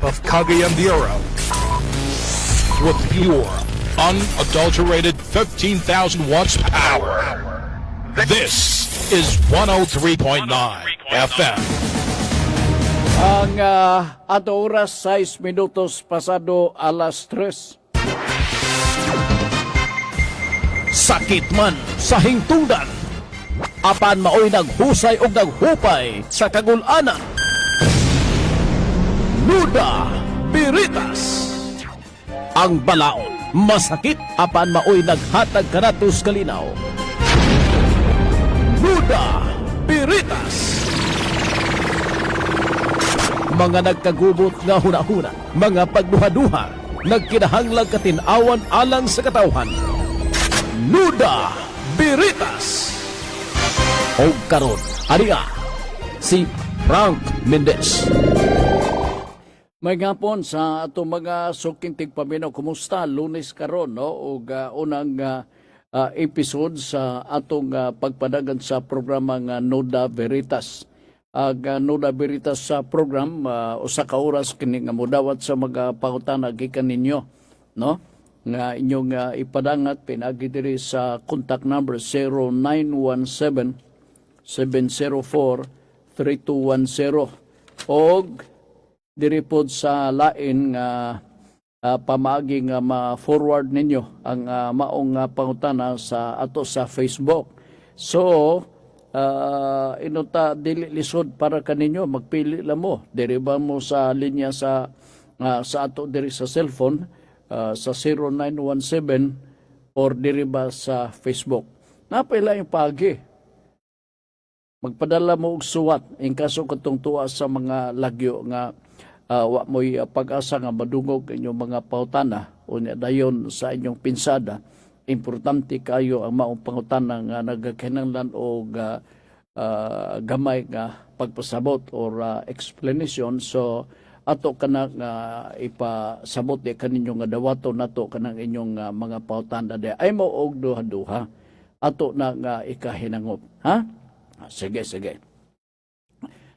of Cagayan de Oro with pure, unadulterated 15,000 watts power. This is 103.9 FM. Ang ato oras 6 minutos pasado alas 3. Sakit man sa hingtungdan, apan maoy naghusay og naghupay sa kagul-anan. Nuda Biritas. Ang balaod masakit, apan maoy naghatag kanatos kalinaw. Nuda Biritas. Mga nagkagubot nga hunahuna, mga pagduha-duha, nagkinahanglang katinawan alang sa katawhan. Nuda Biritas. O karon, ariya, si Frank Mendez. May ngapon sa ato mga suking tigpaminaw, kumusta? Lunes karon, no? O unang episode sa atong pagpadagan sa programa nga Nuda Veritas. Nuda Veritas sa program, usa ka oras kini nga modawat sa mga pangutana gikan ninyo, no? Nga inyong ipadangat pinagi diri sa contact number 0917-704-3210 og diri pod sa lain nga pamaagi nga ma-forward ninyo ang maong pangutana sa ato sa Facebook. So inuta dili lisod para kaninyo, magpili lang mo diri ba mo sa linya sa ato diri sa cellphone, sa 0917 or diri ba sa Facebook. Napila yung pagi. Magpadala mo og suwat in kaso katong tuwa sa mga lagyo nga wa mo'y pag-asa nga madungog inyong mga pautana unya dayon sa inyong pinsada. Importante kayo ang maong pangutana nga nagakinahanglan og gamay nga pagpasabot or explanation. So ato kana nga ipasabot di kaninyo nga dawato nato kanang inyong mga pautanda di ay mo og duha-duha ato na nga ikahinangop, ha? Sige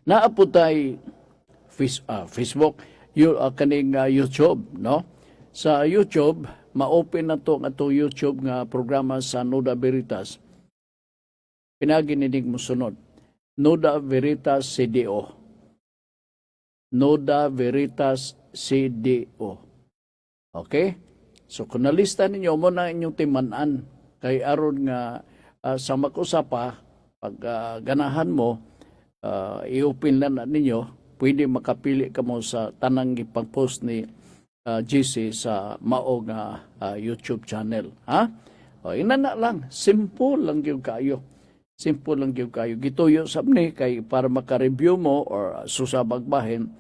naaputay Facebook kaning YouTube, no? Sa YouTube ma-open na to ato YouTube nga programa sa Nuda Veritas. Pinaginidig mo sunod, Nuda Veritas CDO. Nuda Veritas CDO. Okay? So kung nalista ninyo mo na inyong timanan kay aron nga sa mag-usapa pag ganahan mo i-open lang na ninyo, pwede makapili ka mo sa tanang ipang-post ni GC sa mao nga YouTube channel, ha? O inana lang, simple lang gyud kayo. Simple lang gyud kayo. Gituyo sabni kay para maka-review mo or susabagbahin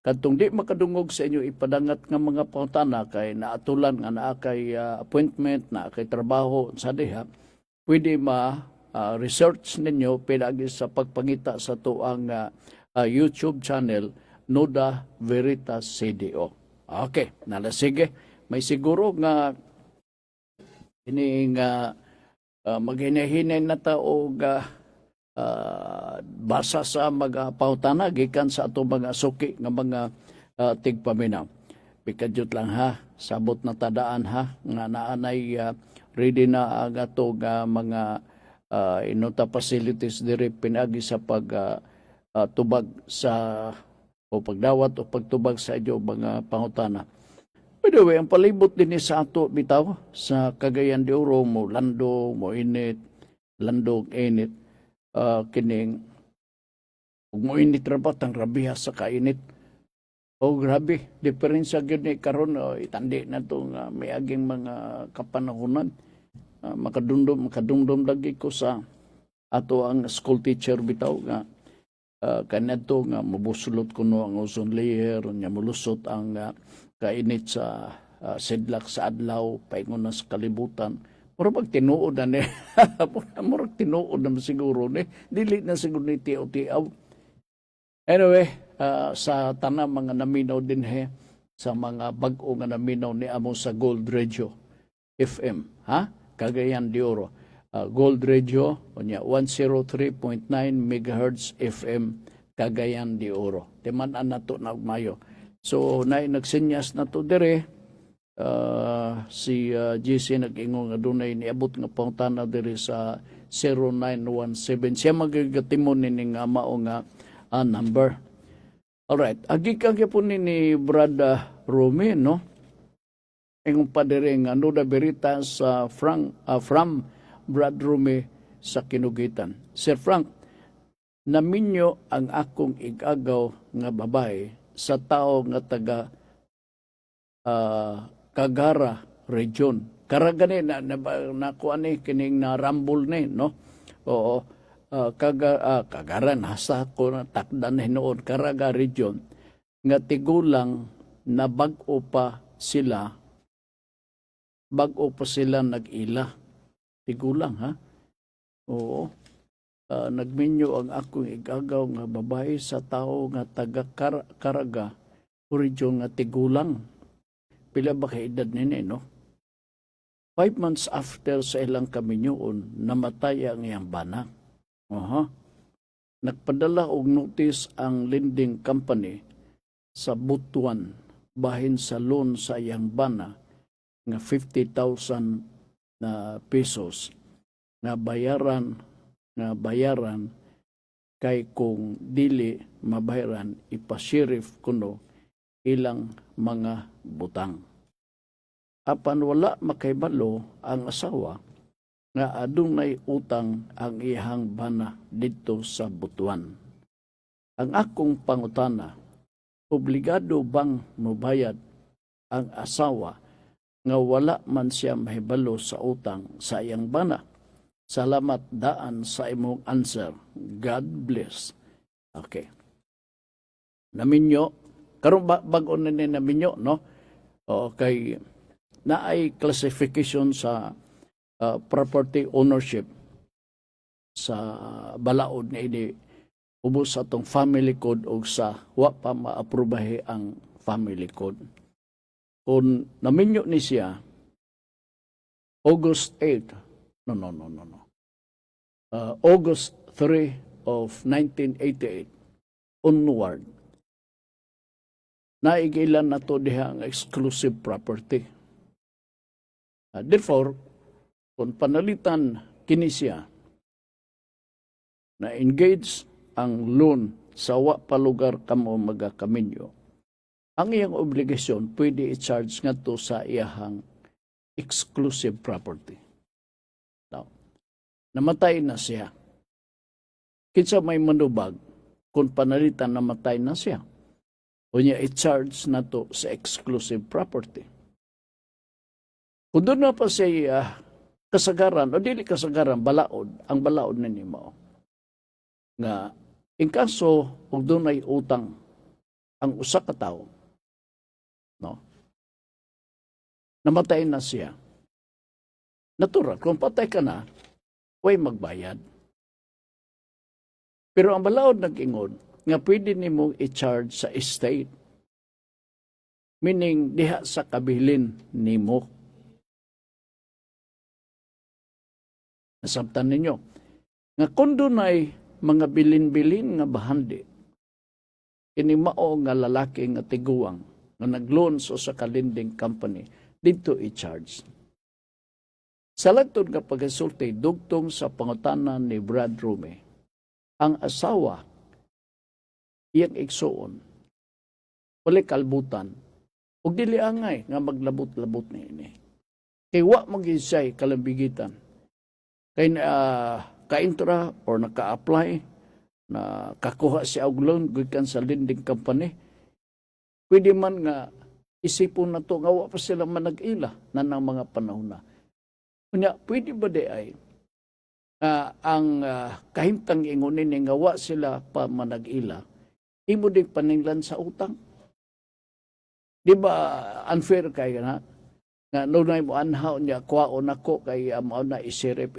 kadtong di makadungog sa inyo ipadangat nga mga pangutana kay naatulan nga naa kay appointment, naa kay trabaho sa diha, pwede research ninyo pinagi sa pagpangita sa tuang YouTube channel Nuda Veritas CDO. Okay, nalasige. May siguro nga ini nga maghinay-hinay na ta og basa sa mga pautana gikan sa ato mga suki nga mga tigpaminaw. Pikadyot lang ha, sabot na tadaan ha nga naanay ready na ang ato mga inuta facilities diri pinagi sa pag tubag sa o pagdawat o pagtubag sa inyo mga pangutana. By the way, ang palibot din sa ato bitaw sa Cagayan de Oro mo lando mo init, landog init, kining ug mo init ra ba tang rabiha sa kainit. O grabe, diferensya gyud ni karon itandi na to nga may aging mga kapanahonan. Makadumdum lagi ko sa ato ang school teacher bitaw nga kanadto nga mabusulot kuno ang ozone layer nya mulusot ang kainit sa sidlak sa adlaw paingon na sa kalibutan. Mura pag tinuod na ni mura tinuod na siguro ni dili na siguro ni tiaw-tiaw. Anyway, sa tanang mga naminaw din sa mga bag-o nga naminaw ni amo sa Gold Radio FM, ha? Cagayan de Oro. Gold Radio, 103.9 MHz FM, Cagayan de Oro. Timan-an na to na mayo. So nagsinyas na to dire. Si GC nag-ingon nga dunay niabot nga pangutana diri sa 0917. Siya magagamon ni nga mao nga number. Alright, agikan po ni Brad Rumi, no? Ingon pa diri nga no da berita sa from Brad Rumi sa Kinugitan. Sir Frank, naminyo ang akong igagaw nga babae sa tao nga taga Cagara region. Karagani na kuan ni kining na rambol ni, no? Oo. Cagara nasa ko na takdan noon Caraga region nga tigulang na bag-o pa sila nag-ila. Tigulang, ha? Oo. Nagminyo ang akong igagaw nga babae sa tao nga taga Caraga region nga tigulang. Pila ba kay edad nini, no? 5 months after sa ilang kaminyoon, namatay ang iyang bana. Nagpadala og notice ang lending company sa Butuan bahin sa loan sa iyang bana nga 50,000 na pesos nga bayaran kay kung dili mabayaran ipasheriff kuno ilang mga butang. Apan wala makaibalo ang asawa nga adunay utang ang iyang bana didto sa Butuan. Ang akong pangutana, obligado bang mobayad ang asawa nga wala man siya mahibalo sa utang sa iyang bana? Salamat daan sa imong answer. God bless. Okay. Naminyo, karon bag-o na ni naminyo, no? Okay. Naay classification sa property ownership sa balaod nga ini ubos sa atong family code o sa wa pa maaprubahe ang family code. Kung naminyo ni siya August 8, August 3 of 1988 onward, naigilan na to diha ang exclusive property. Therefore, kung panalitan kini siya na engage ang loan sa wa pa lugar kamo magakaminyo, ang iyang obligasyon pwede i-charge nga to sa iyahang exclusive property. Now, namatay na siya. Kinsa may manubag kung panalitan namatay na siya, o niya i-charge na to sa exclusive property. Kung doon na pa siya kasagaran, o dili kasagaran, balaod, ang balaod na nimo. Nga, in kaso, kung doon ay utang ang usa ka tawo, no? Namatay na siya. Natural, kung patay ka na, way magbayad. Pero ang balaod nag-ingon, nga pwede nimo i-charge sa estate. Meaning, diha sa kabilin nimo. Nasabtan ninyo. Nga kung doon ay mga bilin-bilin nga bahandi, kini mao nga lalaki nga tiguang nga nag-loan sa kalending company, dito i-charge. Sa lagtod nga pagkasulti, dugtong sa pangutanan ni Brad Rumi, ang asawa, iyang igsuon, wala kalbutan, ug dili angay nga maglabot-labot ni ini. Kay wa mag-isay kalambigitan. Kay ka-intra or naka-apply na kakuha siya og loan gikan sa lending company, pwede man nga isipon na to nga wa pa sila manag-ila na ng mga panahon na. Kunya, pwede ba di ay ang kahimtang ingunin nga wa sila pa manag-ila, imo din paninglan sa utang? Di ba unfair kay na? Nga nunay mo anhaw niya, kwaon ako kay mao na isirip.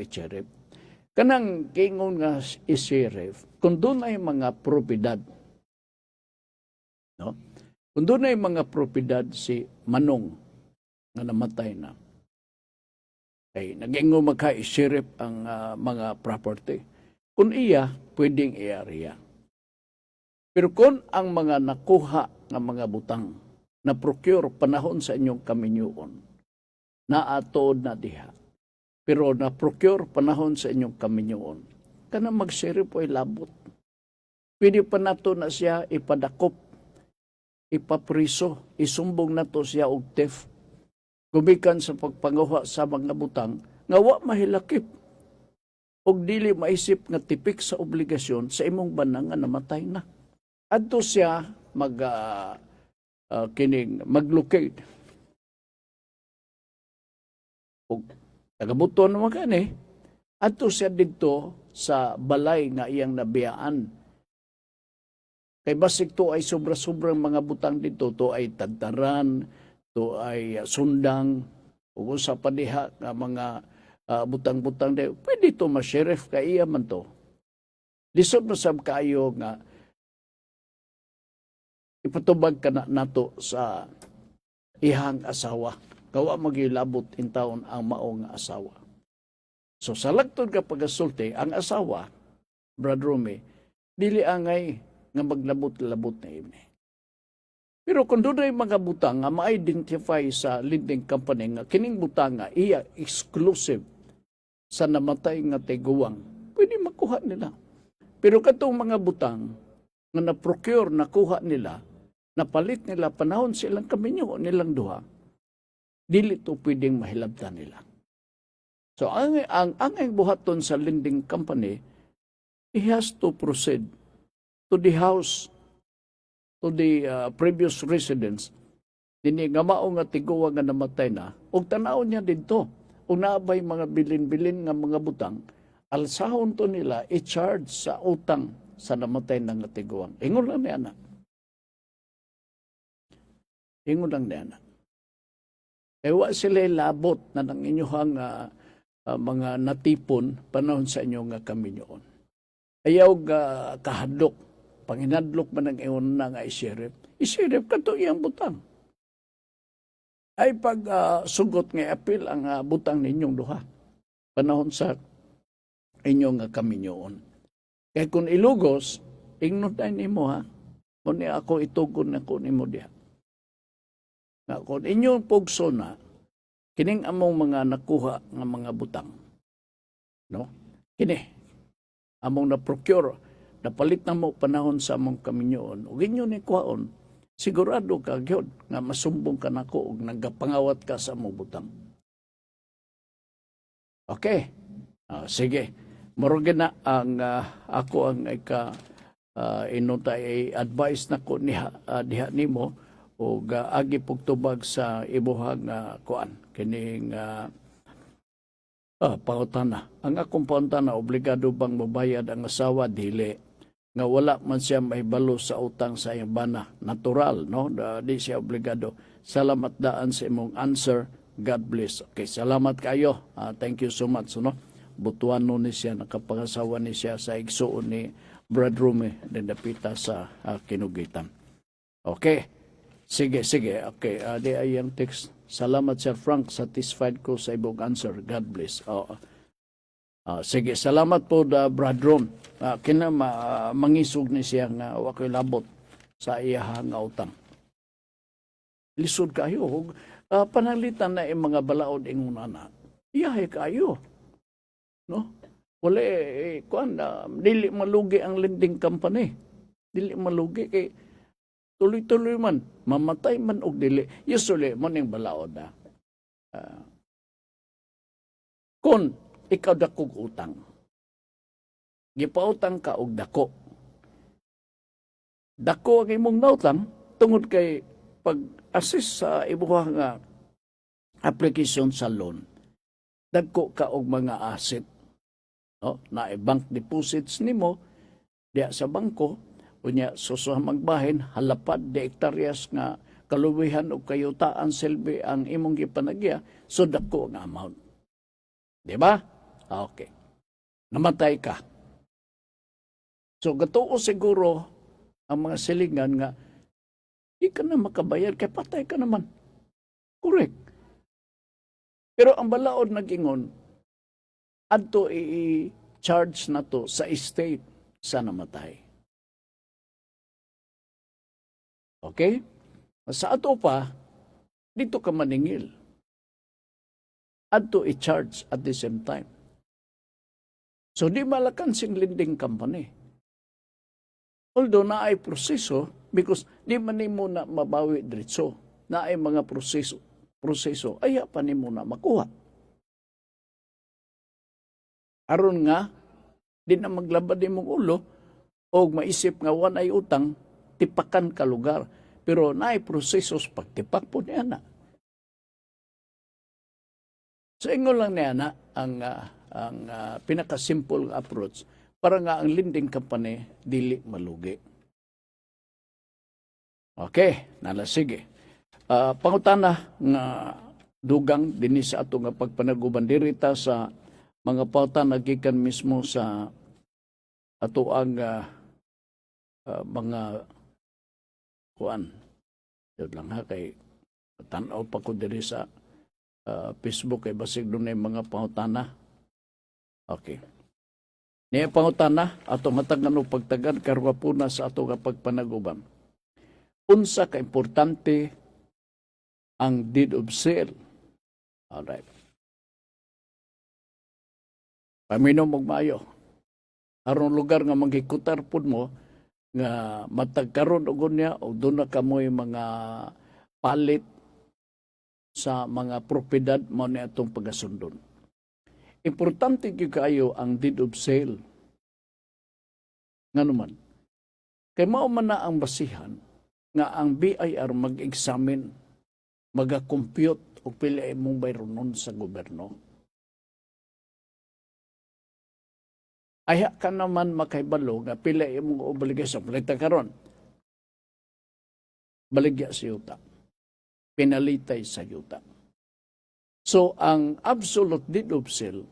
Kanang kingon nga isirip, kung doon ay mga propiedad, no? Kung doon ay mga propiedad si Manong nga namatay na, ay nag-ingon magka-isirip ang mga property. Kung iya, pwedeng i-area. Pero kung ang mga nakuha nga mga butang na procure panahon sa inyong kaminyoon na atod na diha. Pero na procure panahon sa inyong kaminyoon kana mag-sheriff ay labot. Pwede pa nato na siya ipadakop, ipapriso, isumbong nato siya og theft. Gumikan sa pagpanguha sa mga butang nga wa mahilakip og dili maisip nga tipik sa obligasyon sa imong banang nga namatay na. Adto siya maglocate. Og tagabuton naman kani, adto siya didto sa balay nga iyang nabiyaan. Kay basig to ay sobra-sobrang mga butang dito, to ay tagtaran, to ay sundang, ug sa padiha nga mga butang-butang dayo, pwede to ma-sheriff kay iya man to. Lisod masab kayo nga ipatubag ka na nato sa ihang asawa. Kawa magilabot in taon ang maong asawa. So sa lagtod ka pagasulti, ang asawa, Brad Rome, dili angay nga maglabot-labot na ini. Pero kung doon ay mga butang nga ma-identify sa lending company nga kining butang nga iya exclusive sa namatay nga tiguwang, pwede makuha nila. Pero katong mga butang nga na-procure, nakuha nila, napalit nila, panahon silang kaminyo nilang duha, dili to pwedeng mahilabtan nila. So ang buhaton sa lending company, he has to proceed to the house, to the previous residence, dini nga mao nga tiguwa nga namatay na, og tanawon niya didto, ug naabay mga bilin-bilin nga mga butang, alsahon to nila i-charge sa utang sa namatay na nga tiguwang. Ingon lang ni anak. Ingon lang ni anak. Ewa sila labot na ng inyong mga natipon panahon sa inyong kaminyoon. Ayaw kahadlok, panginadlok man ang iyon na nga i-sheriff. I-sheriff ka to iyang butang. Ay pag sugot nga apil ang butang ninyong duha. Panahon sa inyong kaminyoon. Kaya kung ilugos, ignotan nimo ha. Kung ako itugon na ko nimo diha. Nga kung inyong pugso na, kining among mga nakuha nga mga butang. No? Kini, among na-procure, napalit na mo panahon sa among kaminyoon, ug inyo ni kuhaon, sigurado ka gyud nga masumbong ka nako ug nagapangawat ka sa among butang. Okay. Sige. Murag na ang ako ang inutay advice nako diha nimo ug agi pugtubag sa ibuhang kuan kining pangutana. Ang akong pangutana, obligado bang mabayad ang asawa? Dili. Nga wala man siya mahibalo sa utang sa iyang bana. Natural, no? Di siya obligado. Salamat daan sa imong answer. God bless. Okay, salamat kayo. Thank you so much. No? Butuan ni siya, nakapangasawa ni siya sa igsuon ni Brad Rome, dapita sa kinugitan. Okay. Sige. Okay, di ay ang text. Salamat, Sir Frank. Satisfied ko sa ibong answer. God bless. Sige, salamat po, Brad Ron. Mangisog ni siya nga wakoy labot sa iyahang utang. Lisod kayo. Panalitan na yung mga balaod ingon na. Iyahe kayo. No? Wala dili malugi ang lending company. Dili malugi kay tuloy-tuloy man, mamatay man og dili. Usually, mo ning balaod na. Kung ikaw dakog utang, gipautang ka og dako. Dako ang imong nautang, tungod kay pag-assist sa ibuhang application sa loan, dagko ka og mga asset. No? Na bank deposits nimo, diya sa bangko, kunya susuha magbahin, halapad de hektaryas nga kaluwihan o kayutaan silbi ang imong gipanagya, so dako nga amount. Diba? Okay. Namatay ka. So gatuo siguro ang mga silingan nga, di ka na makabayad, kay patay ka naman. Correct. Pero ang balaod nagingon, adto i-charge na to sa estate sa namatay. Okay? Sa ato pa, dito ka maningil. At to i-charge at the same time. So, di malakan sing lending company. Although na ay proseso, because di man ni mo na mabawi diretso, na ay mga proseso, ay pa ni mo na makuha. Aron nga, di na maglabad ni mong ulo, o maisip nga wan ay utang, tipakan ka lugar. Pero na ay prosesos pagtipak po niya na. So, ingon lang niya na ang pinaka-simple approach para nga ang lending company dili malugi. Okay, sige. Pangutana nga dugang dinhi sa ato nga pagpanaguban dirita sa mga pauta nagikan mismo sa ato ang mga kuan. Yun lang ha, kay tanaw pa ko diri sa Facebook kay basig doon na mga pangutana. Okay. Niya pangutana, ato matag nga pagtagan karwa po na sa ato nga pagpanaguban. Unsa ka importante ang deed of sale. Alright. Paminom og maayo. Aron lugar nga manghikutar pud mo nga matagkaron og niya og doon na kamoy mga palit sa mga propiedad mo ni atong pagasundon. Importante gyud kayo ang deed of sale. Nganuman, kay mao man na ang basihan nga ang BIR mag-examine, mag-compute o pila imong bayronon sa gobyerno. Aya ka naman makaibalo nga pila imong obligasyon. Palita karon, baligya sa yuta. Penalitay sa yuta. So, ang absolute deed of sale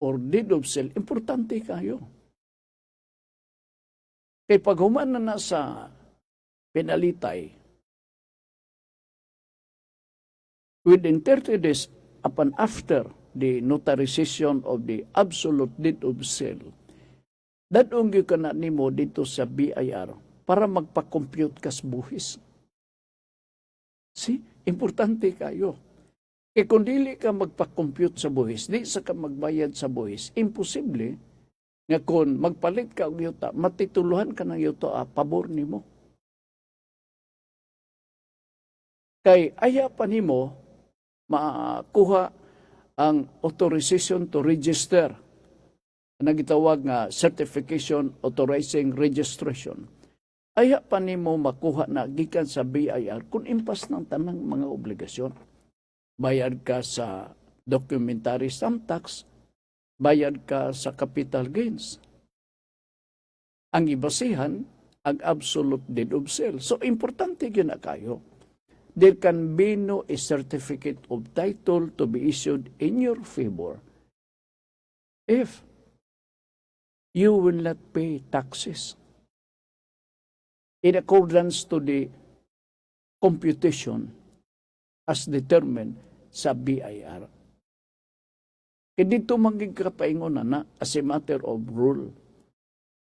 or deed of sale, importante kayo. Kay pag humana na sa penalitay, within 30 days upon after the notarization of the absolute deed of sale, dadong yung ka na nimo dito sa BIR para magpa-compute kas buhis. See? Importante kayo. Kaya kung dili ka magpa-compute sa buhis, di sa ka magbayad sa buhis, imposible nga kung magpalit ka og yuta, matituluhan ka ng yuta, pabor nimo. Kay aya pa nimo makuha ang authorization to register na gitawag nga certification authorizing registration. Aya pa nimo makuha na gikan sa BIR kung impas ng tanang mga obligasyon. Bayad ka sa documentary stamp tax, bayad ka sa capital gains. Ang ibasihan, ang absolute deed of sale. So, importante yun na kayo. There can be no a certificate of title to be issued in your favor if you will not pay taxes in accordance to the computation as determined sa BIR. Kaya dito magigkapaingon na as a matter of rule.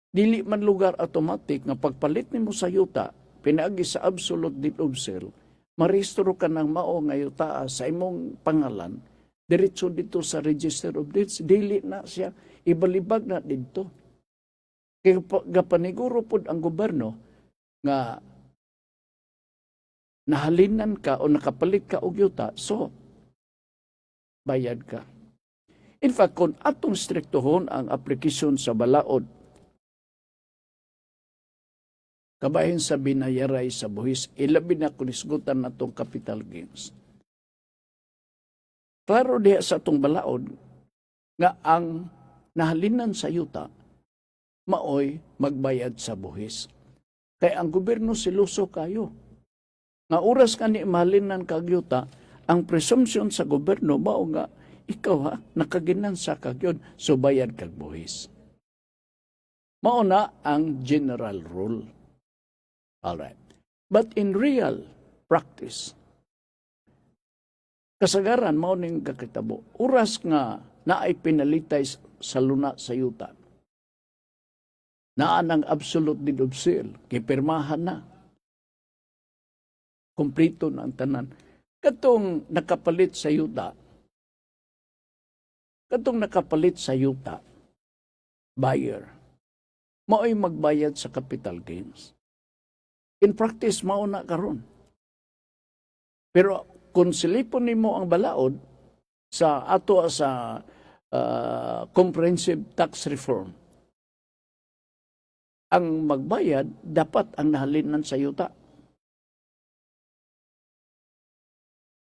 Dili man lugar automatic nga pagpalit nimo sa yuta, pinaagi sa absolute deed of sale, marehistro ka ng mao nga yuta sa imong pangalan, diretso dito sa Register of Deeds, dili na siya, ibalibag na dito. Kaya gapaniguro pod ang gobyerno, nga nahalinan ka o nakapalit ka og yuta, so bayad ka. In fact, kung atong striktohon ang aplikasyon sa balaod, kabahin sa binayaray sa buhis, ilabi na kung isgutan na itong capital gains. Klaro diha sa itong balaod, nga ang nahalinan sa yuta, maoy magbayad sa buhis. Kaya ang gobyerno siluso kayo. Nga oras ka ni mahalinan kag yuta, ang presumption sa gobyerno mao nga ikaw nakaginansa kag yun, so bayad kag buhis. Mao na ang general rule. Alright. But in real practice, kasagaran mao ning kakitabo. Oras nga naay penalitay sa luna sa yuta, naa ng absolute deed of sale, kipirmahan na. Kumplito na ang tanan. Katong nakapalit sa yuta, buyer, mao'y magbayad sa capital gains. In practice, mauna karon. Pero kung silipon nimo ang balaod sa comprehensive tax reform, ang magbayad dapat ang nahalinan sa yuta.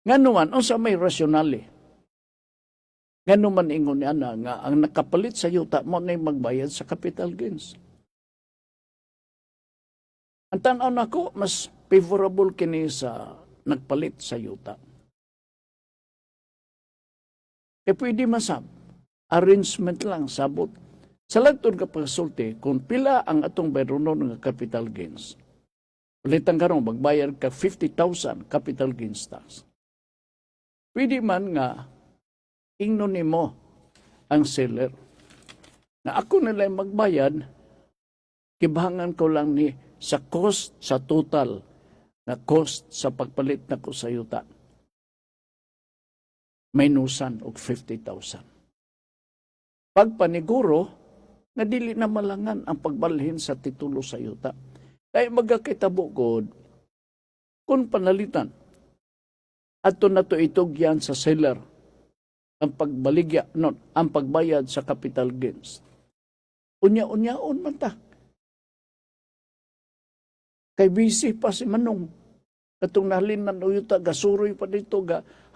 Nganuman, unsa may rasyonale? Nganuman ingon niya nga ang nakapalit sa yuta mo na magbayad sa capital gains. Ang tanaw nako, mas favorable kini sa nagpalit sa yuta. E pwede masab, arrangement lang, sabot. Sa lagtod ka pagsulti, kung pila ang atong bayronon ng capital gains, ulitan karong magbayad ka 50,000 capital gains tax. Pwede man nga, ingnon nimo ang seller. Na ako nila magbayad, kibahangan ko lang ni sa cost, sa total na cost sa pagpalit na ko sa yuta. Minusan og 50,000. Pagpaniguro, na dili na malangan ang pagbalhin sa titulo sa yuta. Kaya magkakitabo ko, kung panalitan, ato na to itugyan sa seller ang ang pagbayad sa capital gains. Unya-unyaon man ta. Kay busy pa si Manong. Katong nahalinan o yuta, gasuroy pa dito,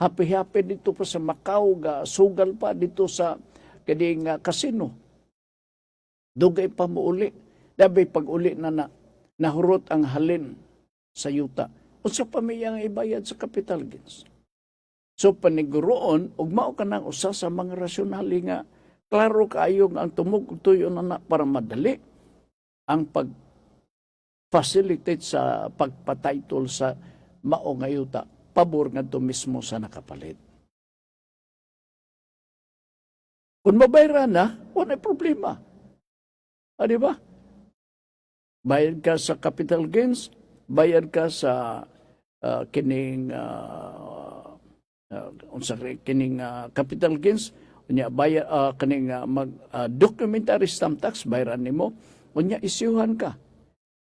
happy-happy dito pa sa Macau, sugal pa dito sa kading casino. Dugay pa mo uli. Dabay pag uli na nahurot ang halin sa yuta. Unsa pa may ang ibayad sa capital gains. So paniguroon, ug mao ka nang usa sa mga rasyonali nga klaro kaayo nga ang tumog-tuyo na para madali ang pag-facilitate sa pagpatitle sa mao nga yuta, pabor ngadto mismo sa nakapalit. Kung mabayaran na, wala problema. Di ba? Bayad ka sa capital gains, bayad ka sa kining capital gains, unya bayad kining documentary stamp tax bayaran nimo, unya isyuhan ka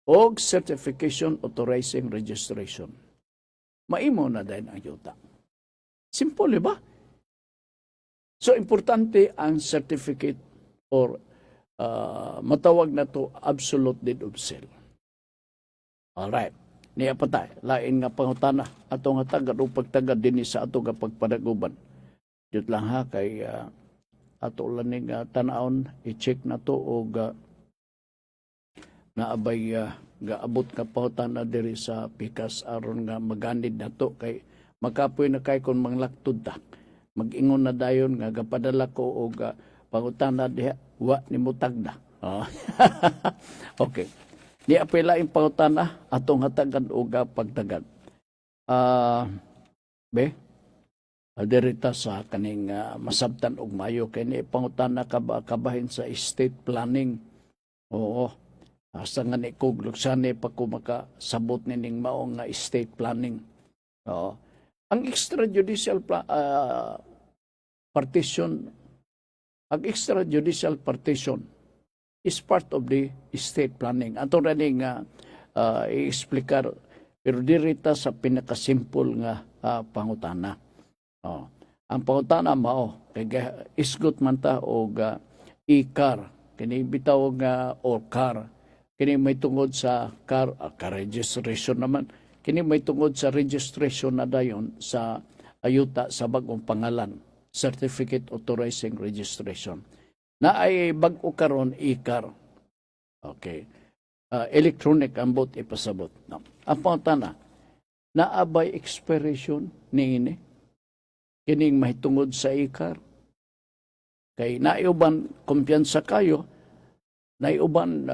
og certification authorizing registration. Maimo na din ang yuta. Simple, ba? So importante ang certificate or matawag na to absolute deed of sale. Alright. Niya pa tayo. Lain nga pangutana. Ato nga tagad o pagtagad din sa ato nga pagpadaguban. Diyot lang ha, kay ato lang nga tanaon, i-check na to o naabay gaabot ka pangutana diri sa pikas aron nga maganid na to. Kay makapoy na kay kung manglaktod ta. Mag-ingon na dayon nga gapadala ko o pangutana diha, wa ni mutagda. Okay. Di apela yung pangutana atong hatagan o pagtagad. Dirita sa kaning masabtan og mayo kay ni pangutana kabahin sa estate planning. Oo. Asa nga ni kog luksane pa ko makasabot nining mao nga estate planning. Oo. Ang extrajudicial partition is part of the estate planning. Ato na nga i-explicar, pero dirita sa pinakasimple nga pangutana. Ang pangutana mao, kaya isgot man ta o e-car, kini bitaw nga or car, kini may tungod sa car registration naman, kini may tungod sa registration na dayon sa ayuta sa bagong pangalan, certificate authorizing registration. Na ay bag-o karon e-car. Okay. Electronic ang bot ipasabot. No. Ang pangutana, naabay expiration ni kining mahitungod sa e-car. Kay naiuban kumpiyansa kayo, naiuban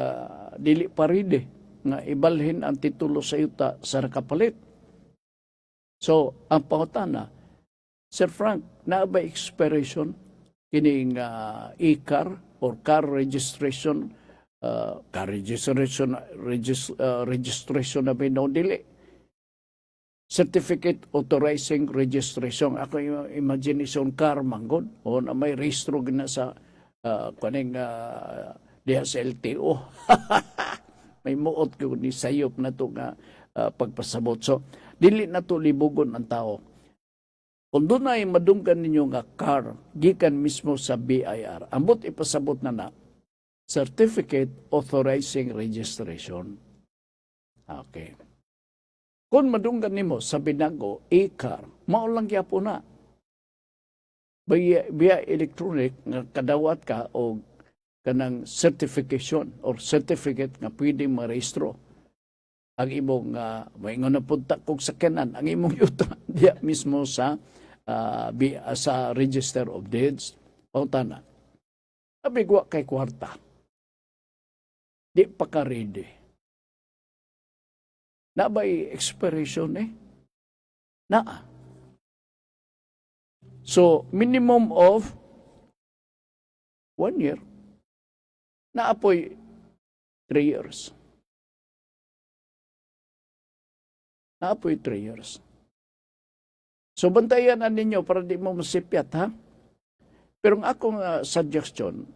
dili paride nga ibalhin ang titulo sa yuta sa nakapalit. So, ang pangutana, Sir Frank, naabay expiration kining e-car or car registration registration na binaw dili. certificate authorizing registration. Ako yung imagination car manggod o na may registro gina sa kaning diha sa LTO. May muot ko ni sayop na to nga pagpasabot. So dili na to libugon ang tao. Kung doon ay madunggan ninyo nga car, gikan mismo sa BIR, ambot ipasabot na certificate authorizing registration. Okay. Kung madunggan nimo sa binago, e-car, mao lang po na. Via electronic, nga kadawat ka o kanang certification or certificate nga pwede marehistro. Ang imong, maingon na punta kong sakyanan, ang imong yuta, diya mismo sa Register of Deeds, pautana. Abigwa kay kwarta. Di pa ka ready. Na ba'y expiration Naa. So, minimum of 1 year. Naapoy 3 years. Naapoy 3 years. So, bantayan na ninyo para di mo masipyat, ha? Pero ang akong suggestion,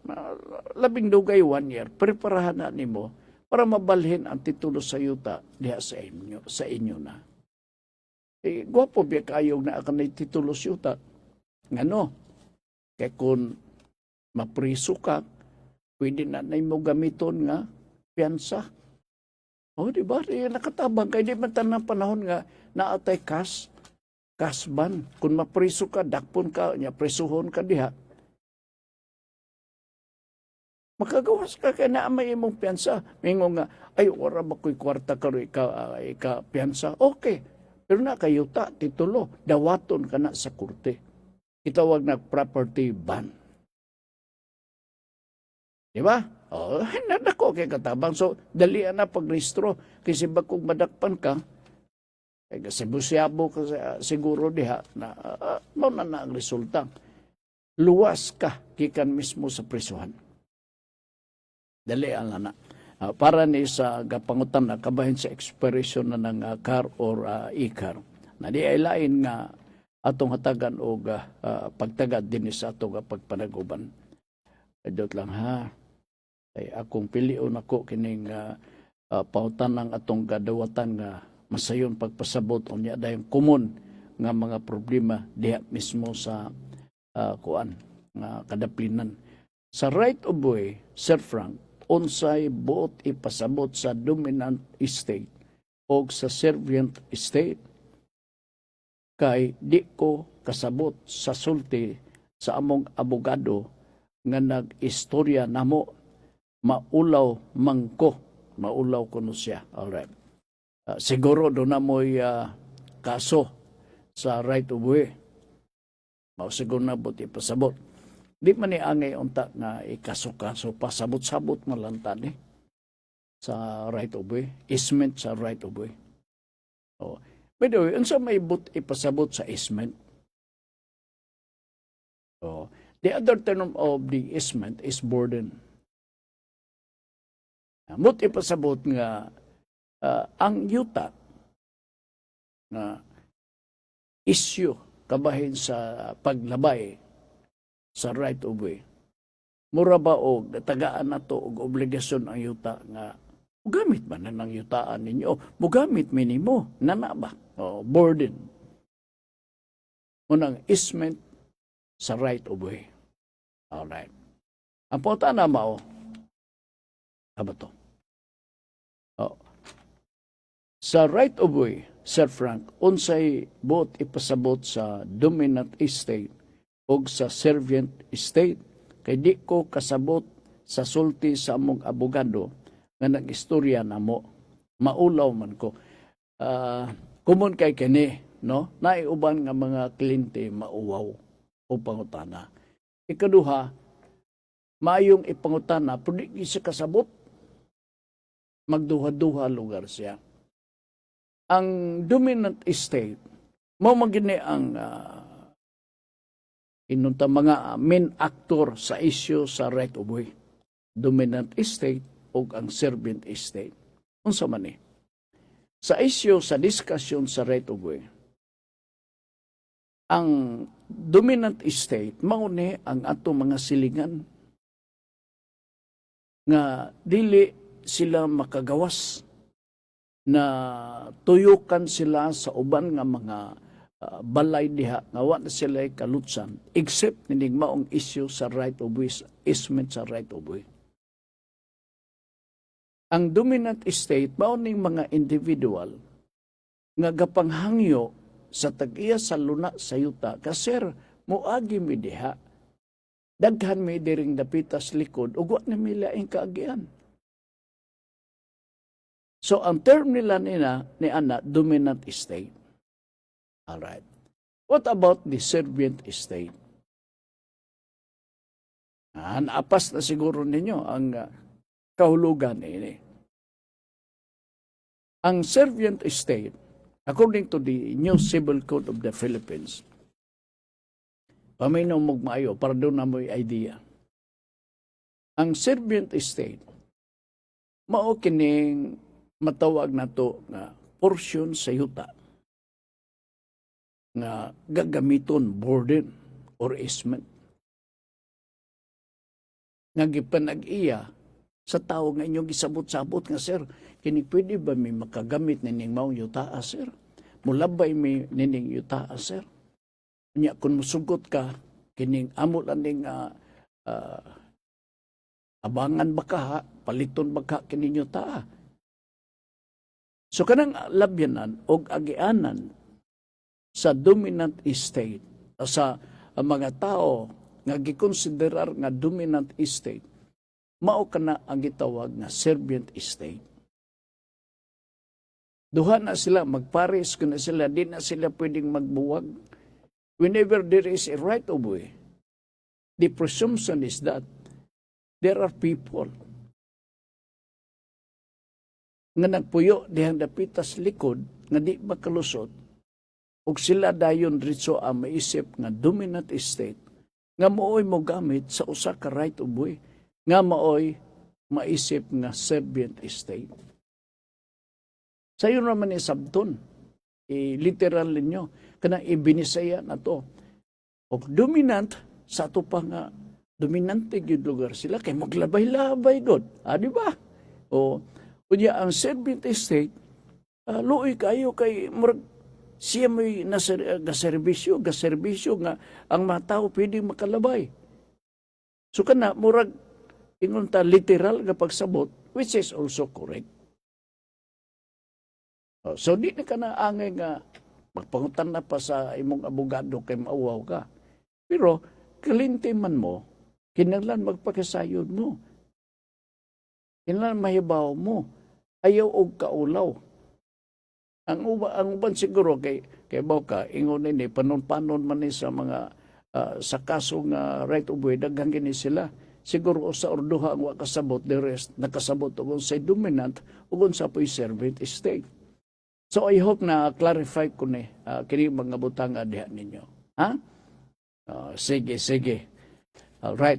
labing dugay 1 year, preparahan na nimo para mabalhin ang titulo sa yuta diha sa inyo na. Gwapo biya kayong na akan titulo sa yuta. Ngano? Kaya kung mapriso ka, pwede na mo gamiton nga piyansa. O, di ba? Nakatabang. Kaya di man tanang panahon nga naatay kasban. Kung mapriso ka, dakpon ka, prisuhon ka diha. Makagawas ka kaya na may imong piyansa. Mingo nga, ay, wala ba ko'y kwarta ka piyansa? Okay. Pero na kayo titulo, dawaton ka na sa kurte. Itawag na property ban. Diba? Oh, nadako kay katabang. So, dalian na pagrehistro. Kasi ba kung madakpan ka, kasi busyabo ka siguro diha na mauna na ang resulta. Luwas ka kikan mismo sa prisuhan. Dalian na. Para ni sa gapangutan na kabahin sa expiration na ng car or e-car. Na di ay lain nga atong hatagan o pagtagad din sa atong pagpanaguban. Adot lang ha. Ay akong pilion ako kining pautan ng atong gadawatan nga masayon pagpasabot unya dayong common nga mga problema diha mismo sa kadaplinan. Sa right of way, Sir Frank, unsay buot ipasabot sa dominant estate o sa servient estate kay di ko kasabot sa sulti sa among abogado nga nag-istorya namo maulaw kuno siya. Alright. Siguro do na mo'y kaso sa right of way. Siguro na buti pasabot. Di man ni angay unta nga ikaso-kaso, pasabot-sabot malantan sa right of way. Easement sa right of way. Oh. By the way, unsa may ipasabot sa easement? Oh. The other term of the easement is burden. But ipasabot nga ang yuta na issue kabahin sa paglabay sa right of way. Mura ba og tagaan na to og obligasyon ang yuta nga mugamit ba na ng yutaan ninyo? Mugamit minimo nana ba? O burden. Unang easement sa right of way. Alright. Ang punta na mao ba to? Sa right of way, Sir Frank, unsay buot ipasabot sa dominant estate o sa servient estate, kay di ko kasabot sa sulti sa among abogado nga nag-istorya na mo. Maulaw man ko. Kumon kay kini, no? Naiuban nga mga kliyente mauwaw o pangutana. Ikaduha, mayong ipangutana, pero di siya kasabot. Magduha-duha lugar siya. Ang dominant estate, magini ang inunta mga main actor sa issue sa right of way. Dominant estate o ang servant estate. Unsa man sa issue sa discussion sa right of way, ang dominant estate mauni ang ato mga silingan nga dili sila makagawas na tuyukan sila sa uban nga mga balay diha nga wa na sila kalutsan except nining maong issue sa right of way, easement sa right of way. Ang dominant estate mao ning mga individual nga gapanghangyo sa tag-iya sa luna sa yuta kaser moagi mi diha daghan mi diring dapitas likod ug wa na mi laing kaagian. So ang term nila ni ana dominant estate. Alright. What about the servient estate? Naapas na siguro ninyo ang kahulugan ini. Ang servient estate, according to the new Civil Code of the Philippines, paminaw mo maayo para doon na mo'y idea. Ang servient estate, mao kining matawag na to nga portion sa yuta nga gagamiton burden or easement nga gipanag-iya sa tao nga inyong gisabot-sabot nga, sir, kini pwede ba may makagamit nining maong yutaa, sir? Mulabay may nining yutaa, sir? Nya kung musugot ka, kining amo lang abangan baka ha, paliton baka kining yutaa. So kanang labyanan o agianan sa dominant estate, sa mga tao nga gikonsiderar nga dominant estate, mao kana ang gitawag nga servient estate. Duha na sila magpares kuna sila, di na sila pwedeng magbuwag. Whenever there is a right of way, the presumption is that there are people nga nagpuyo dihang dapitas likod nga di makalusot ug sila dayon diretso ang maisip nga dominant estate nga mooy mo gamit sa usa ka right of way nga maoy maisip nga servient estate. Sayo naman ni sabton, literal ninyo, kanang ibinisaya na to. O dominant, sa ito pa nga, dominante yung lugar sila, kay maglabay-labay god. Di ba? O, kunya ang servient estate, luoy kayo kay siya may gaserbisyo nga ang mga tao pwede makalabay. So kana, murag, ingon ta literal nga pagsabot, which is also correct. So di na ka na angay nga magpangutan na pa sa imong abogado kay mauwaw ka. Pero kalinti man mo, kinahanglan magpakasayod mo. Kinahanglan mahibaw mo. Ayaw og kaulaw. Ang uban siguro kay baw ka ingon ni panon-panon man ni sa mga sa kaso nga right of way daghang gini sila. Siguro sa orduha ang kasabot, the rest nakasabot og sa dominant ug sa po'y servant estate. So I hope na clarify ko ni kini mga butang diha ninyo. Ha? Sige. All right.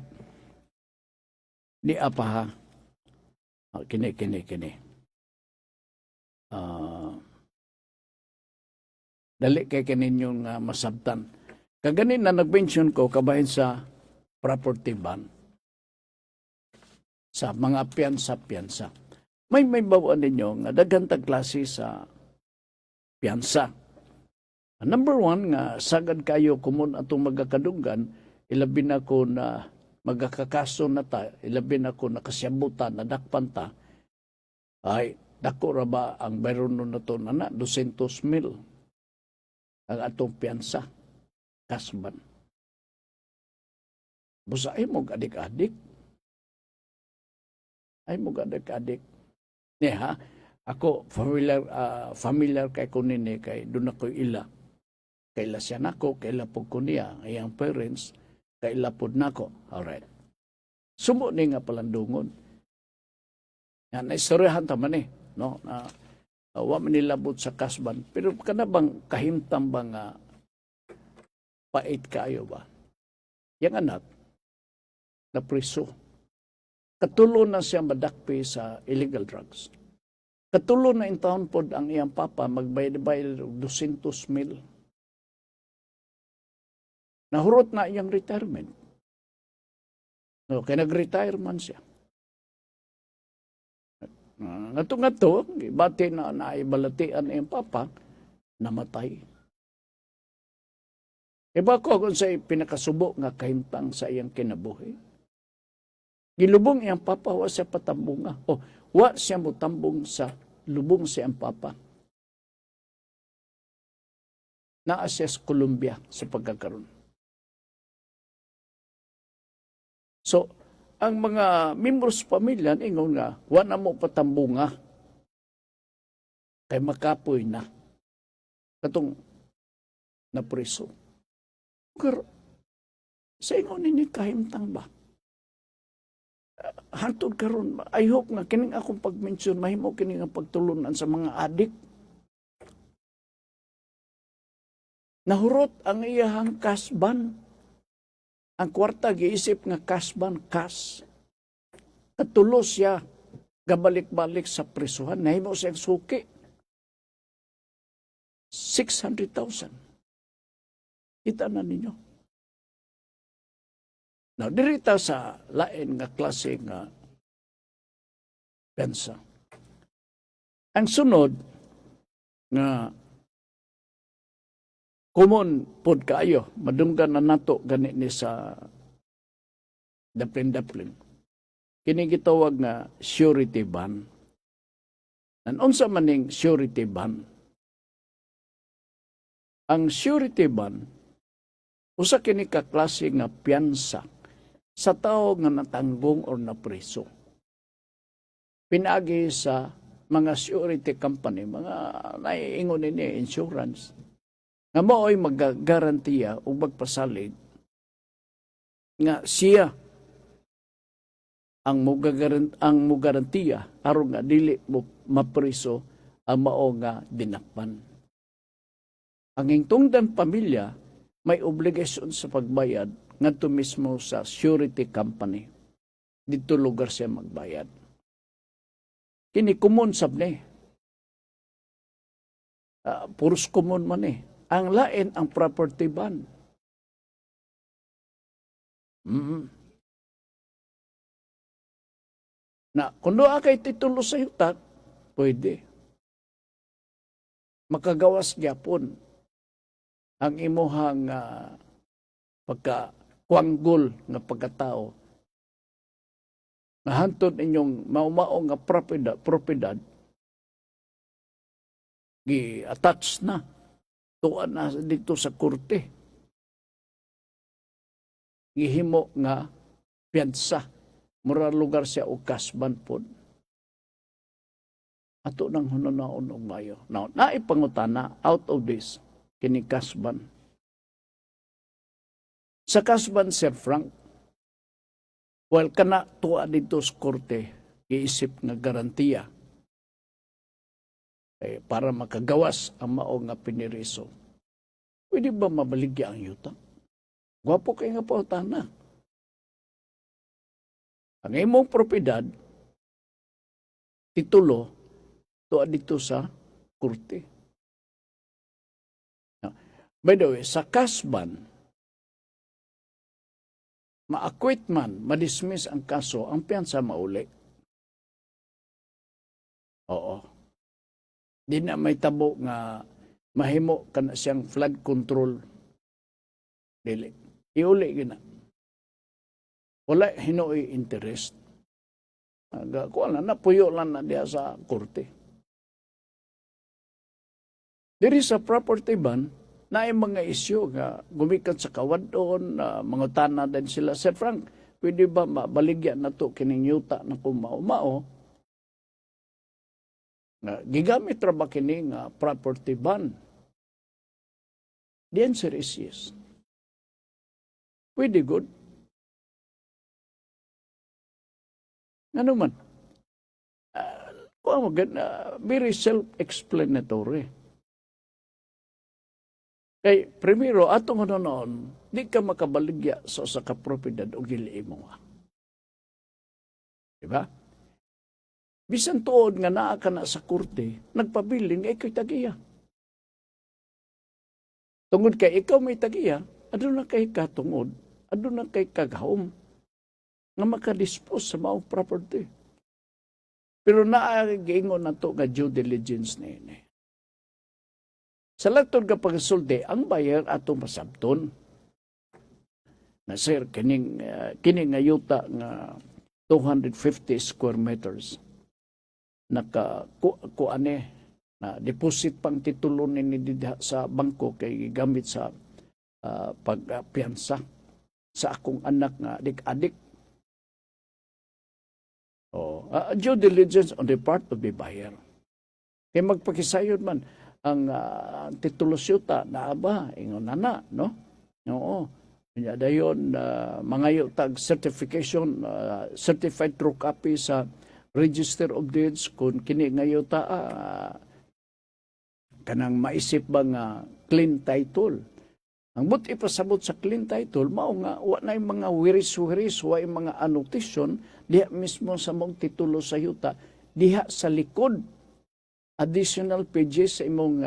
Di apa ha. Kini. Dali kay kaninyong masabtan. Kaganin na nag-mention ko kabahin sa property ban. Sa mga piyansa. May bawaan ninyo nga daghang tag klase sa piyansa. Number one nga sagad kayo kumon atong magakadunggan, ilabi na ko na magakakaso na ta, ilabi na ko nakasyabutan na dakpan ta, ay dako ra ba ang bayron na to na 200,000 ang atong piyansa kasban. Busa ay mo adik-adik. Ay mo adik-adik. Ha? Ako familiar kay ko nini kay doon ako ila. Kay siya nako, kay lapod ko niya, ayang parents, kay lapod nako. Alright. Sumo ni nga palandungon. Yan, naistoryahan taman no? Wa man nilabot sa kasban. Pero kana bang kahimtam ba nga pait kayo ba? Yang anak, na priso. Katulo na siya madakpi sa illegal drugs. Katulo na in taon pod ang iyang papa magbayad-bayad og 200,000. Nahurot na iyang retirement. No, kaya nag-retire man siya. Ngato-ngato, bati na naibalatian iyang papa, namatay. Iba ko kung sa pinakasubo nga kahimtang sa iyang kinabuhi. Gilubong iyang papa, wa siya patambunga. O, wa siya mutambong sa lubong sa iyang papa. Naa siya sa Colombia sa pagkakaroon. So, ang mga membros sa pamilya, ingon nga, wa na mo patambunga. Kay makapoy na. Katong napriso. Pero, sa ingon ninyo kahimtang ba? Hantod karon, I hope nga kining akong pag-mention, mahimo kining ang pagtulunan sa mga adik. Nahurot ang iyahang kasban. Ang kwarta giisip nga kasban, kas. Katulos siya, gabalik-balik sa prisuhan, nahimo siyang suki. 600,000. Kita na ninyo. Now, dirita sa lain nga klase nga pensa. Ang sunod nga common pod kaayo, madunggan na nato gani ni sa daplin-daplin. Kini gitawag nga surety bond. Unsa maning surety bond? Ang surety bond usa kini ka klase nga piyansa sa tao nga natanggong or napriso. Pinagi sa mga surety company, mga naiingon ni insurance, nga mao'y mag-garantiya o magpasalig nga siya ang mugarantiya aron nga dili mo mapriso ang mao nga dinakpan. Ang hingtungdan pamilya may obligasyon sa pagbayad ngadto mismo sa surety company. Dito lugar siya magbayad. Kini common sab ni. Puros common man eh. Ang lain ang property bond. Na kung doon kay titulo sa yuta, pwede. Makagawas gyapon ang imuhang pagka-kuanggol nga pagkatao. Nahantod inyong maumao nga propiedad, gi-attach na. Tuan na dito sa korte. Gihimo nga piyansa. Mura lugar siya o kasban pod. Ato nang hununaon og mayo. Now, naipangutana out of this kini kasban. Sa kasban, Sir Frank, while kana tuwa dito sa korte, iisip nga garantiya para makagawas ang mao nga piniriso. Pwede ba mabaligya ang yuta? Gwapo kay nga pautana. Ang imong propiedad, titulo, tuwa dito sa korte. By the way, sa kasban, ma-acquit man, ma-dismiss ang kaso, ang piyansa mauli. Oo. Di na may tabo nga mahimo ka na siyang flood control. Dili. Iuli gina. Wala hinoi interest. Kuha na, napuyo lang na diya sa korte. Diri sa property ban, na yung mga isyu nga gumikan sa kawadon, mga tana din sila. Sir Frank, pwede ba mabaligyan na to kining yuta na kumao-mao? Gigamit ra ba kini nga property ban? The answer is yes. Pwede good. Ano man? Very self-explanatory. Kay, primero, atong noon, di ka makabaligya sa usa ka propiedad o gili mo. Diba? Bisan tuod nga naa ka na sa korte, nagpabiling ikaw tagiya. Tungod kay ikaw may tagiya, aduna kay katungod, aduna kay kagahom nga makadispose sa maong property. Pero naagiingon na to nga due diligence na ini. Sa latod ka pagsulti, ang buyer atong masabton. Na sir, kining nga yuta nga 250 square meters. Kuane na deposit pang titulo ni sa bangko kay gamit sa pagpiyansa sa akong anak nga adik-adik. Due diligence on the part of the buyer. Kaya magpakisayod man ang titulo siyuta na aba, ingon na, no? Oo. Kanya dayon, mangayo tag certification, certified true copy sa Register of Deeds kung kini ngayo ta kanang maisip ba nga clean title. Ang buti ipasabot sa clean title, mao nga wa na yung mga wiris-wiris, wa yung mga annotation, diha mismo sa mong titulo sa yuta, diha sa likod, additional pages sa imong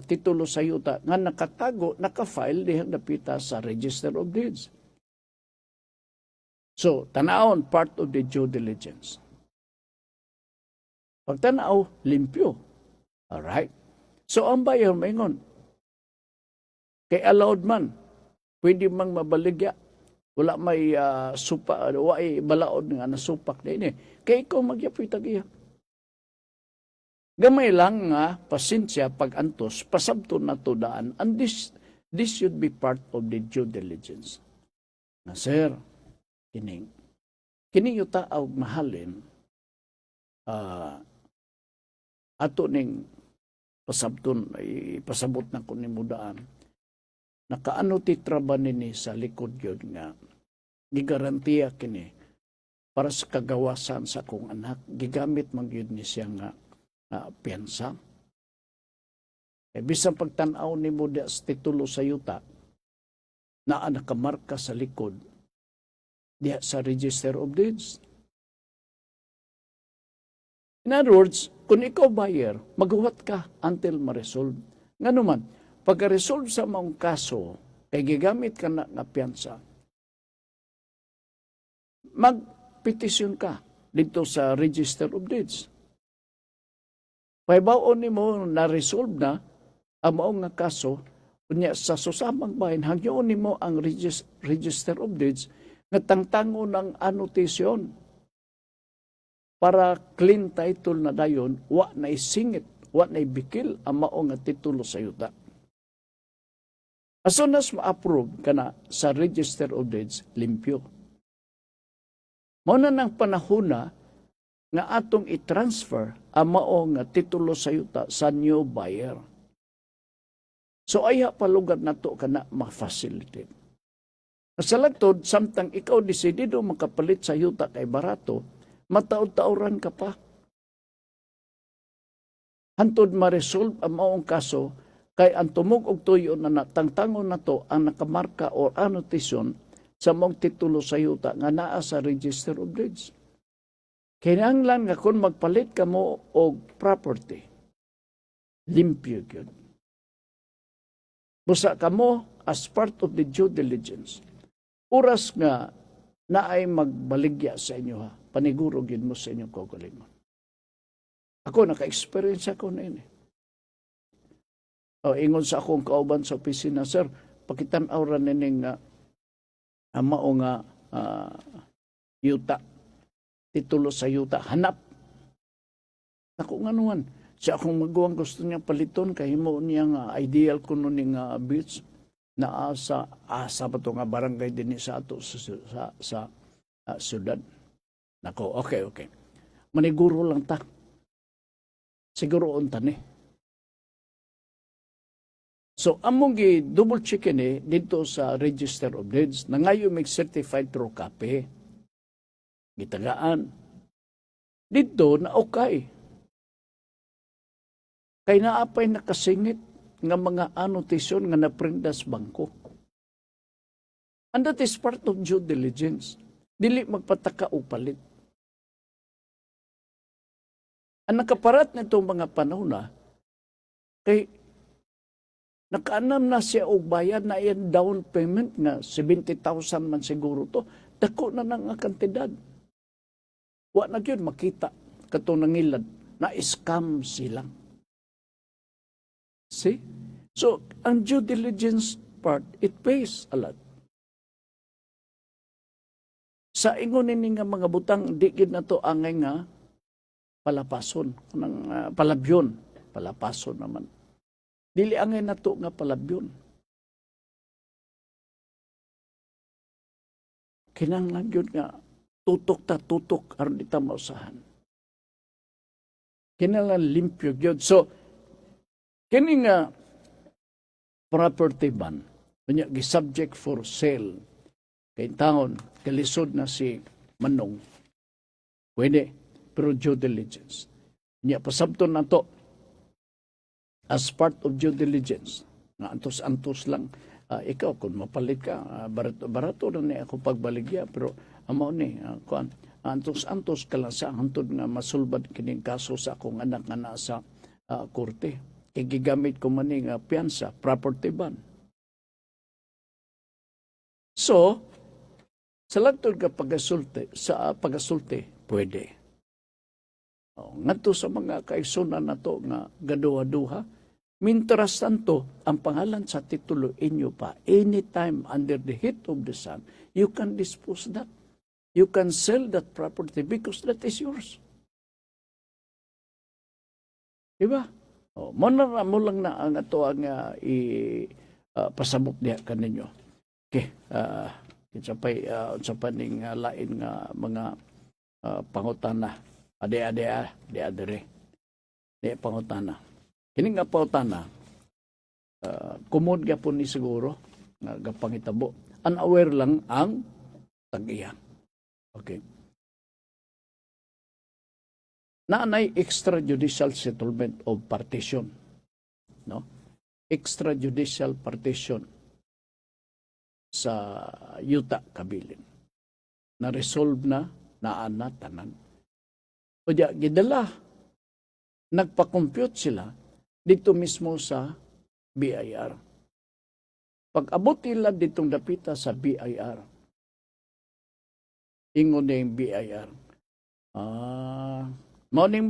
titulo sa yuta, nga nakatago, nakafile, diha napita sa Register of Deeds. So, tanawon, part of the due diligence. Pag tanaw, limpyo. Alright? So, ang buyer, maingon, kay allowed man, pwede mang mabaligya. Wala may wala ay balaod nga nasupak na ini. Kay ikaw magyapoy tagiya. Gamay lang nga pasensya pag antos, pasabto na to daan. And this should be part of the due diligence. Na sir, kining yung taaw mahalin, ato ning pasabton, pasabot na ko ni mudaan. Nakaano titra ba nini sa likod yun nga gigarantiya kini para sa kagawasan sa akong anak, gigamit man yun ni siya nga piyansa. Bisang pagtanaw ni mo sa titulo sa yuta na nakamarka sa likod diya sa Register of Deeds. In other words, kung ikaw buyer, maghuwat ka until ma-resolve. Nga naman, pagka-resolve sa mga kaso, kay gigamit ka na nga piyansa, magpetisyon ka dito sa Register of Deeds. Paibaon ni mo na-resolve na ang maong nga kaso, kunya sa susamang bahin, hangyoon ni mo ang Register of Deeds nga tangtango ng annotation para clean title na dayon, wa na isingit, wa na ibikil ang maong nga titulo sa yuta. As soon as ma-approve ka na sa Register of Deeds, limpyo. Mauna ng panahon na nga atong i-transfer ang maong nga titulo sa yuta sa new buyer. So aya palugad na to ka na ma-facilitate. Sa lagtod, samtang ikaw desidido makapalit sa yuta kay barato, mataod-taoran ka pa. Hantod ma-resolve ang maong kaso, kay ang tumog og tuyo na natangtangon na to ang nakamarka o annotation sa mong titulo sa yuta nga naa sa Register of Deeds. Kinahanglan nga kung magpalit ka mo og property, limpyo yun. Busa ka mo as part of the due diligence. Oras nga naay magbaligya sa inyo ha, paniguro gid mo sa inyong kaugalingon. Ako naka-experience ako na ini. Ingon sa akong kauban sa opisina, sir, pakitan-aw ra nining mao nga yuta, titulo sa yuta, hanap. Ako nga nuwan, siya akong magawa gusto niya paliton, kahimo niya nga ideal ko nun ng beach, na asa ba ito nga barangay din sa ato sa syudad. Nako, okay. Maniguro lang ta. Siguro unta ni. So, among double check ni dito sa Register of Deeds na ngayon may certified true copy. Gitagaan. Dito na okay. Kay naapay nakasingit nga mga annotation nga naprindas bangko. And that is part of due diligence. Dili magpataka o palit. Ang nakaparat nitong mga panahon na, kay nakaanam na siya og bayad na yan down payment nga 70,000 man siguro to. Dako na nang nga kantidad. Wa na yun makita katong nangilad na scam silang. See? So, ang due diligence part, it pays a lot. Sa ingon ni nga mga butang, di gid na to angay nga palapason, ng palabyon, palapason naman. Dili angay na to nga palabyon. Kinahanglan yun nga tutok ta tutok aron di ta mausahan. Kinahanglan limpyo gyud. So kini nga property ban unya gi subject for sale kay taon kalisod na si Manong. Pwede pero due diligence. Unya pasabton nato as part of due diligence nga antos-antos lang. Ikaw, kung mapalit ka, barato na ni ako pagbaligya, pero amo ni, kuan, antos-antos ka lang sa hantod nga masulbad kining kaso sa akong anak nga nasa korte. Kaya gigamit ko man nga piyansa, property ban. So, sa lagtod ka pagasulti, pwede. Ngadto sa mga kaisunan na to nga gaduha-duha, mintras tanto, ang pangalan sa titulo inyo pa, anytime under the heat of the sun, you can dispose that. You can sell that property because that is yours. Diba? Mo lang na ang ato ang pasabot diha kaninyo. Okay. Sa paning lain nga mga pangutana. Ade-ade. Di pangutana. Kini nga pautana, kumod gapon ni siguro, nga gapangitabo. Unaware lang ang tag-iya. Okay. Naanay extrajudicial settlement of partition. No? Extrajudicial partition sa yuta kabilin. Na-resolve na, naana tanan. O diya, gidala, nagpa-compute sila dito mismo sa BIR. Pag-abot nila ditong dapita sa BIR, ingon na yung BIR, mauning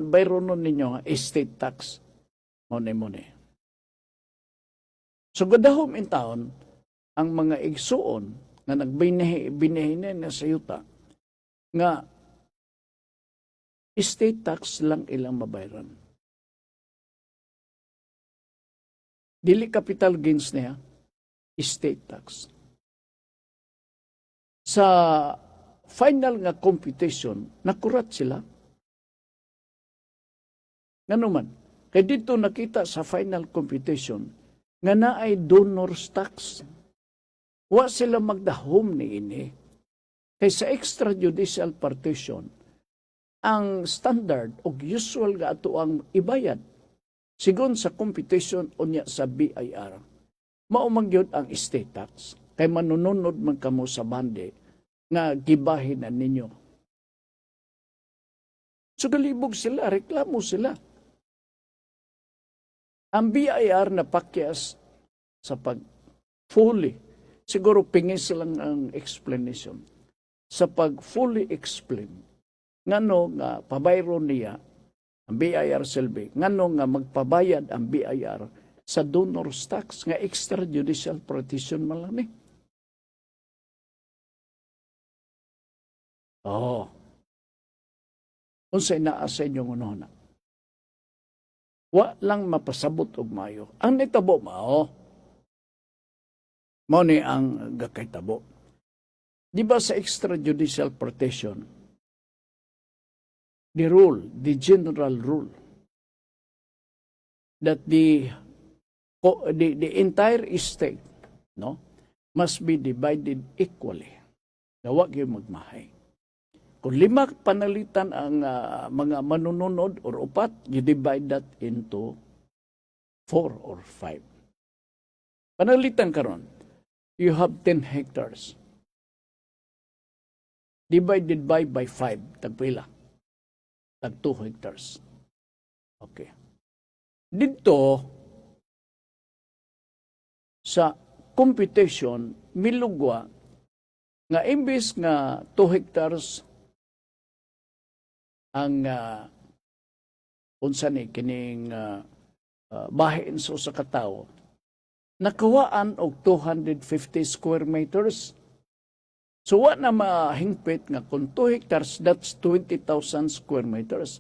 bayron ninyo nga estate tax, maunay. So, gadahom in taon, ang mga igsuon nga nagbinahin na sa yuta, nga estate tax lang ilang mabayran. Dili capital gains niya, estate tax. Sa final nga computation, nakurat sila. Ngano man, kay dito nakita sa final computation nga naay donor's tax. Wa sila magdahom ni ini. Kay sa extrajudicial partition, ang standard o usual nga ato ang ibayad sigon sa computation unya sa BIR, maumangyod ang estate tax. Kay manununod man kamo sa bande nga gibahin na ninyo. So galibog sila, reklamo sila. Ang BIR na pakyas sa pag-fully, siguro pingis lang ang explanation, sa pag-fully explain, ngano nga pabayron niya ang BIR Selby, ngano nga magpabayad ang BIR sa donor's tax nga extrajudicial partition man lang ni. Unsay naa sa inyong unahuna. Wa lang mapasabot og mayo. Ang nitabo mao ni ang gakaytabo. Di ba sa extrajudicial partition, the general rule, that the entire estate, no, must be divided equally. Nawag yung magmahay. Kung 5 panalitan ang mga manununod or 4, you divide that into 4 or 5. Panalitan karon, you have 10 hectares. Divided by 5, tagpila. tag 2 hectares. Okay. Dito sa computation milugwa nga imbes nga 2 hectares ang unsa ni kining bahin sa usa ka tawo, nakawaan og 250 square meters. So wa na mahingpit nga kung 2 hectares, that's 20,000 square meters.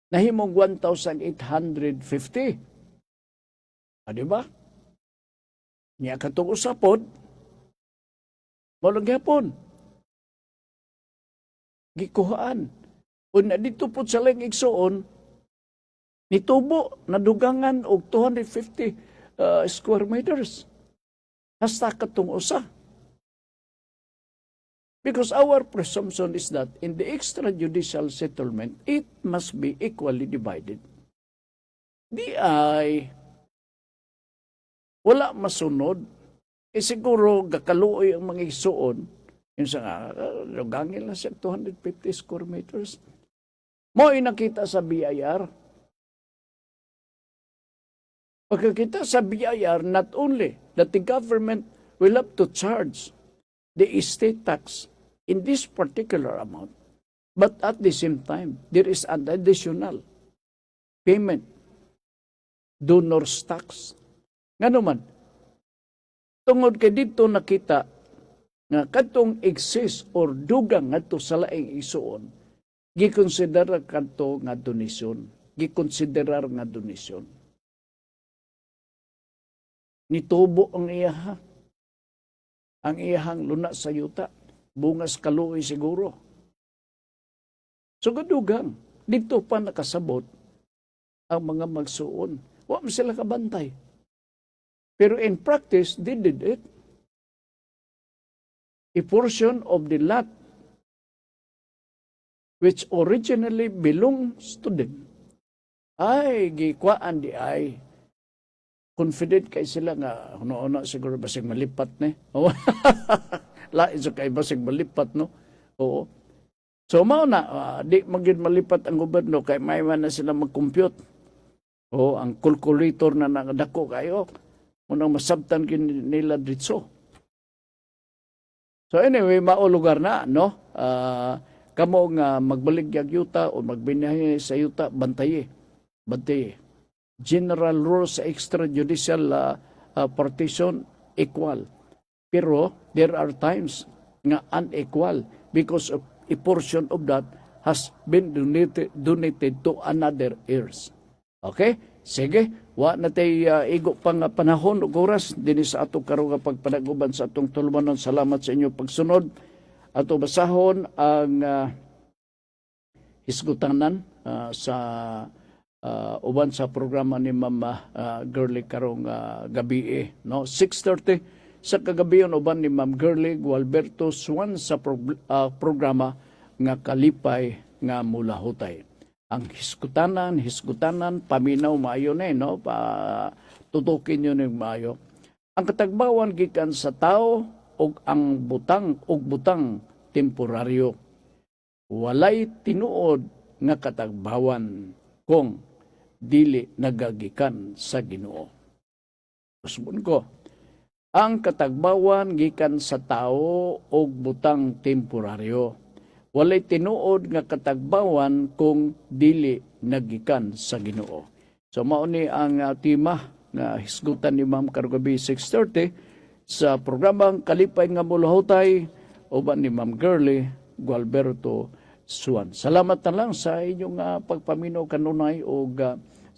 Nahimong 1,850. Di ba? Niya katong usapod, malang gyapon. Gikuhaan. Una dito po sa lang igsuon, nitubo, nadugangan og 250 square meters. Hasta katong usa. Because our presumption is that in the extrajudicial settlement, it must be equally divided. Di ay wala masunod. Siguro gakaluoy ang mga isuon. Yung sa lugangin lang siya 250 square meters. Mo nakita sa BIR. Pagkakita sa BIR, not only that the government will have to charge the estate tax in this particular amount, but at the same time, there is an additional payment, donor's tax. Nga naman, tungod kay dito nakita nga katong exist or dugang ngadto sa laing isuon, gikonsiderar kadto nga donasyon, gikonsiderar nga donasyon. Nitubo ang iyaha. Ang iyahang luna sa yuta. Bungas kaluoy siguro. So gadugang, dito pa nakasabot ang mga magsuon. Wa man sila kabantay. Pero in practice, they did it. A portion of the lot which originally belongs to them ay gikwaan di ay confident kay sila nga ano siguro basig malipat ni. Lain sa kay basig malipat no. Oo. So mao na di magid malipat ang gobyerno kay may man na sila mag-compute. Oo, ang calculator na nakadako kayo unang masabtan kin nila ditso. So anyway, mao lugar na no. Kamo nga magbalig yuta o magbinahe sa yuta bantaye. Bantaye. General rules sa extrajudicial partition equal. Pero there are times nga unequal because of a portion of that has been donated to another heirs. Okay? Sige, wa na tay igo pang panahon ug oras dinhi sa ato karon nga pagpanaguban sa atong tulumanon. Salamat sa inyo pagsunod. Ato basahon ang hisgutanan sa uban sa programa ni Mama Girly karong gabi no 6:30 sa kagabion uban ni Ma'am Girly Gualberto Swan sa programa nga kalipay nga mulahutay. Ang hisgutanan paminaw maayo na no pa tutukin yun ng maayo. Ang katagbawan gikan sa tao og ang butang temporaryo. Walay tinuod nga katagbawan kung dili nagagikan sa Ginoo. Usbon ko, ang katagbawan gikan sa tao og butang temporaryo. Walay tinuod nga katagbawan kung dili nagikan sa Ginoo. So mao ni ang tema nga hisgutan ni Ma'am Karugabi 6:30 sa programang Kalipay nga Mulahutay uban ni Ma'am Girly Gualberto Swan. Salamat na lang sa inyong pagpaminaw kanunay o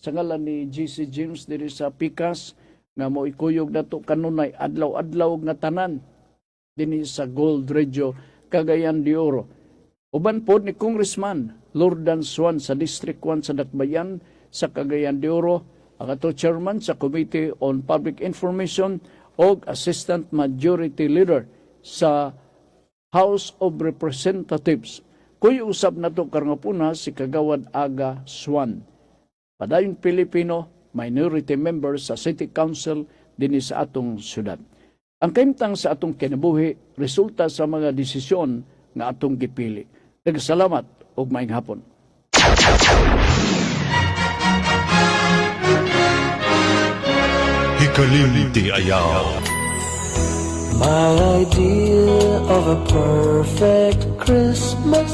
sa ngalan ni GC James diri sa Pikas nga mo ikuyog nato kanunay adlaw-adlaw nga tanan dinhi sa Gold Radio Cagayan de Oro. Uban pod ni Congressman Lordan Swan sa District 1 sa Dakbayan sa Cagayan de Oro, ang ato chairman sa Committee on Public Information o Assistant Majority Leader sa House of Representatives. Kuy usab nato karong puna si Kagawad Aga Swan. Padayong Pilipino, minority member sa City Council dinhi sa atong syudad. Ang kaimtang sa atong kinabuhi resulta sa mga desisyon nga atong gipili. Nagsalamat ug maayong hapon. Hikalimti ayaw. My idea of a perfect Christmas